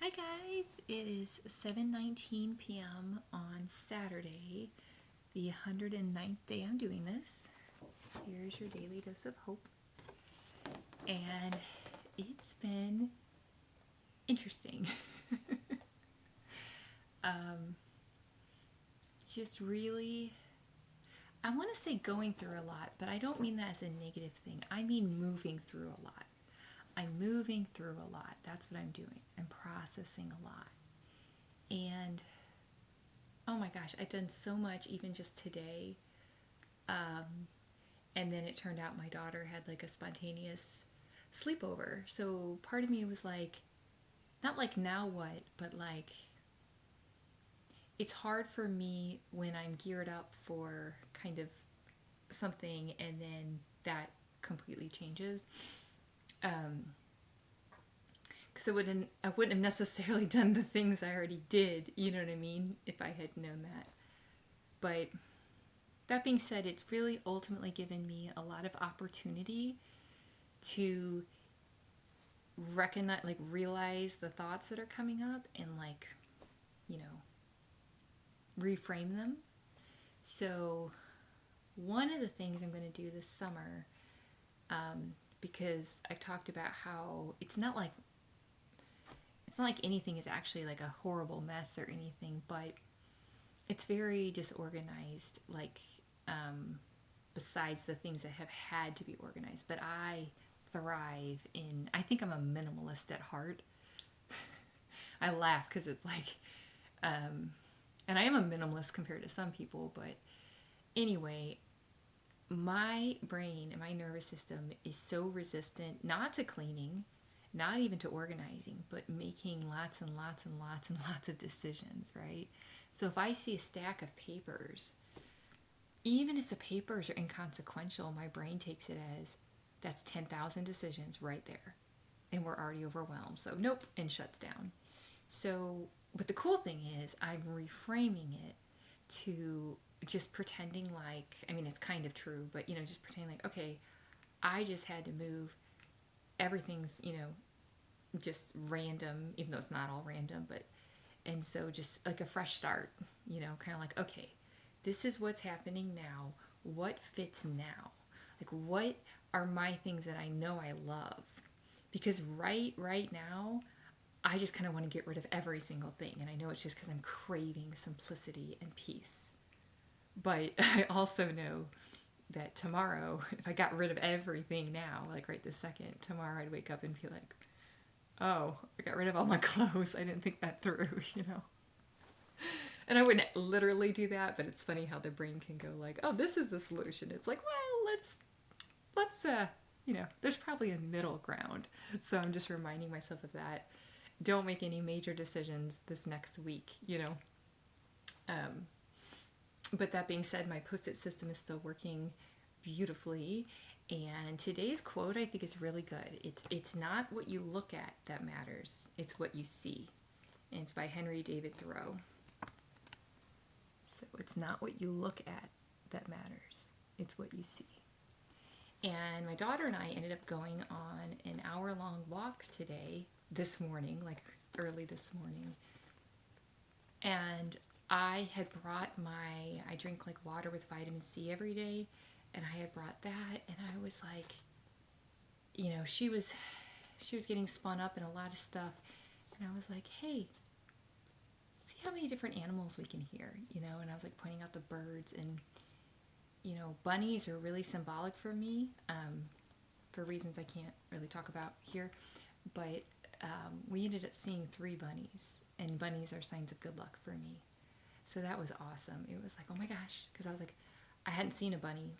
Hi guys, it is 7:19 p.m. on Saturday, the 109th day I'm doing this. Here's your daily dose of hope. And it's been interesting. Just really, I want to say going through a lot, but I don't mean that as a negative thing. I mean moving through a lot. I'm moving through a lot. That's what I'm doing. I'm processing a lot. And oh my gosh, I've done so much even just today. And then it turned out my daughter had like a spontaneous sleepover. So part of me was like, not like now what, but like, it's hard for me when I'm geared up for kind of something and then that completely changes. Because I wouldn't have necessarily done the things I already did, you know what I mean, if I had known that. But that being said, it's really ultimately given me a lot of opportunity to recognize, like, realize the thoughts that are coming up and, like, you know, reframe them. So, one of the things I'm going to do this summer, because I've talked about how it's not like anything is actually like a horrible mess or anything, but it's very disorganized, like, besides the things that have had to be organized. But I thrive in, I think I'm a minimalist at heart. I laugh because it's like, and I am a minimalist compared to some people, but anyway, my brain and my nervous system is so resistant, not to cleaning, not even to organizing, but making lots and lots and lots and lots of decisions, right? So if I see a stack of papers, even if the papers are inconsequential, my brain takes it as that's 10,000 decisions right there. And we're already overwhelmed. So, nope, and shuts down. So, but the cool thing is, I'm reframing it to just pretending like, I mean, it's kind of true, but, just pretending like, okay, I just had to move. Everything's, just random, even though it's not all random, but, and so just like a fresh start, kind of like, okay, this is what's happening now. What fits now? Like, what are my things that I know I love? Because right now, I just kind of want to get rid of every single thing. And I know it's just because I'm craving simplicity and peace. But I also know that tomorrow, if I got rid of everything now, like right this second, tomorrow I'd wake up and be like, oh, I got rid of all my clothes. I didn't think that through. And I wouldn't literally do that, but it's funny how the brain can go like, oh, this is the solution. It's like, well, let's there's probably a middle ground. So I'm just reminding myself of that. Don't make any major decisions this next week. But that being said, my post-it system is still working beautifully. And today's quote I think is really good. It's not what you look at that matters. It's what you see. And it's by Henry David Thoreau. So it's not what you look at that matters. It's what you see. And my daughter and I ended up going on an hour-long walk today, this morning, like early this morning. And I had brought I drink like water with vitamin C every day, and I had brought that, and I was like, she was getting spun up in a lot of stuff, and I was like, hey, see how many different animals we can hear, and I was like pointing out the birds, and bunnies are really symbolic for me, for reasons I can't really talk about here, but we ended up seeing 3 bunnies, and bunnies are signs of good luck for me. So that was awesome. It was like, oh my gosh, because I was like, I hadn't seen a bunny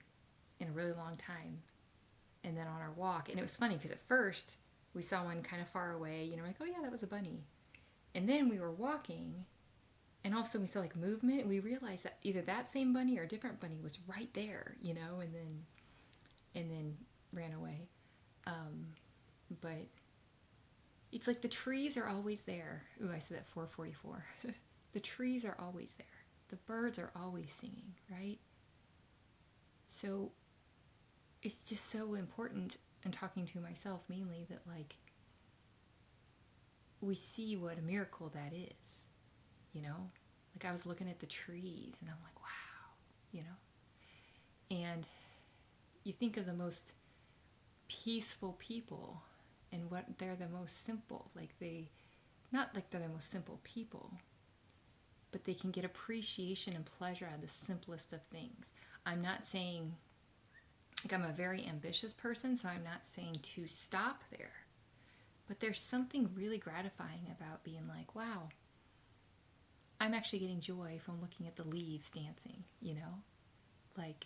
in a really long time. And then on our walk, and it was funny because at first we saw one kind of far away, like, oh yeah, that was a bunny. And then we were walking, and all of a sudden we saw like movement, and we realized that either that same bunny or a different bunny was right there, and then ran away. But it's like the trees are always there. Ooh, I said that 444. The trees are always there. The birds are always singing, right? So it's just so important, and talking to myself mainly, that like we see what a miracle that is, you know? Like I was looking at the trees and I'm like, wow, you know? And you think of the most peaceful people and what they're the most simple. Like not like they're the most simple people, but they can get appreciation and pleasure out of the simplest of things. I'm not saying, like I'm a very ambitious person, so I'm not saying to stop there. But there's something really gratifying about being like, wow, I'm actually getting joy from looking at the leaves dancing, you know? Like,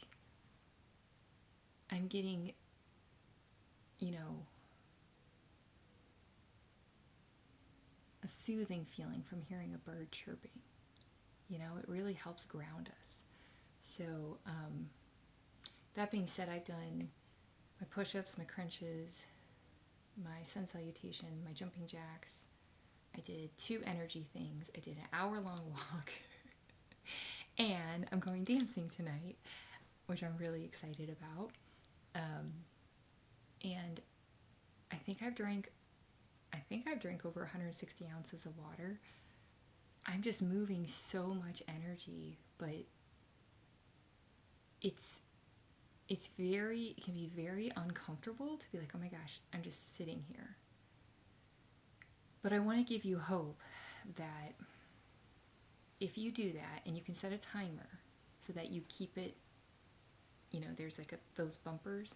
I'm getting, you know, a soothing feeling from hearing a bird chirping. You know, it really helps ground us. So, that being said, I've done my push-ups, my crunches, my sun salutation, my jumping jacks. I did 2 energy things. I did an hour-long walk. And I'm going dancing tonight, which I'm really excited about. And I think I've drank over 160 ounces of water. I'm just moving so much energy, but it can be very uncomfortable to be like, oh my gosh, I'm just sitting here. But I want to give you hope that if you do that and you can set a timer so that you keep it, you know, there's like those bumpers.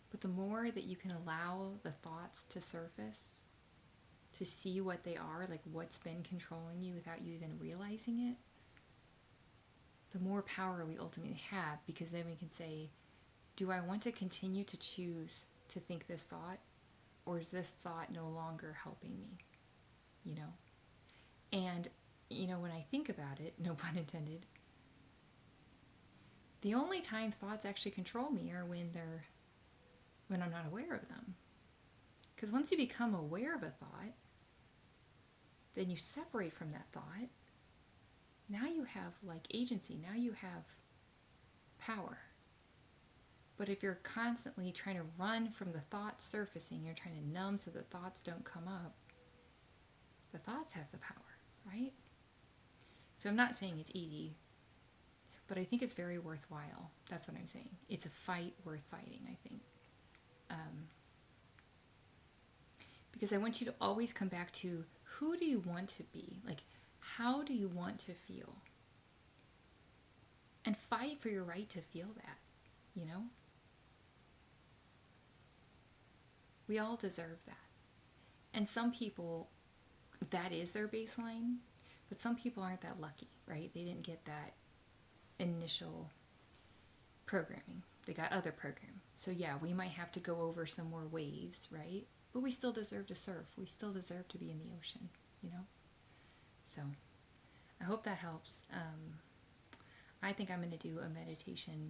But the more that you can allow the thoughts to surface, to see what they are, like what's been controlling you without you even realizing it, the more power we ultimately have, because then we can say, do I want to continue to choose to think this thought, or is this thought no longer helping me? You know? And, you know, when I think about it, no pun intended, the only time thoughts actually control me are when I'm not aware of them. Because once you become aware of a thought, then you separate from that thought. Now you have like agency. Now you have power. But if you're constantly trying to run from the thoughts surfacing, you're trying to numb so the thoughts don't come up, the thoughts have the power, right? So I'm not saying it's easy, but I think it's very worthwhile. That's what I'm saying. It's a fight worth fighting, I think. Because I want you to always come back to, who do you want to be? Like, how do you want to feel? And fight for your right to feel that, you know? We all deserve that. And some people, that is their baseline, but some people aren't that lucky, right? They didn't get that initial programming. They got other programming. So yeah, we might have to go over some more waves, right? But we still deserve to surf. We still deserve to be in the ocean, you know? So I hope that helps. I think I'm going to do another meditation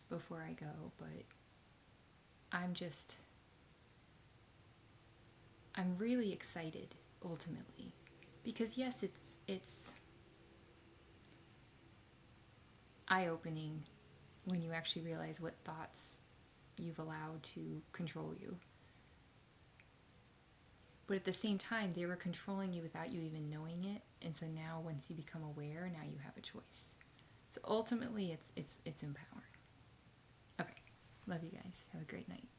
before I go, but I'm really excited ultimately, because yes, it's eye-opening when you actually realize what thoughts you've allowed to control you. But at the same time, they were controlling you without you even knowing it. And so now once you become aware, now you have a choice. So ultimately, it's empowering. Okay. Love you guys. Have a great night.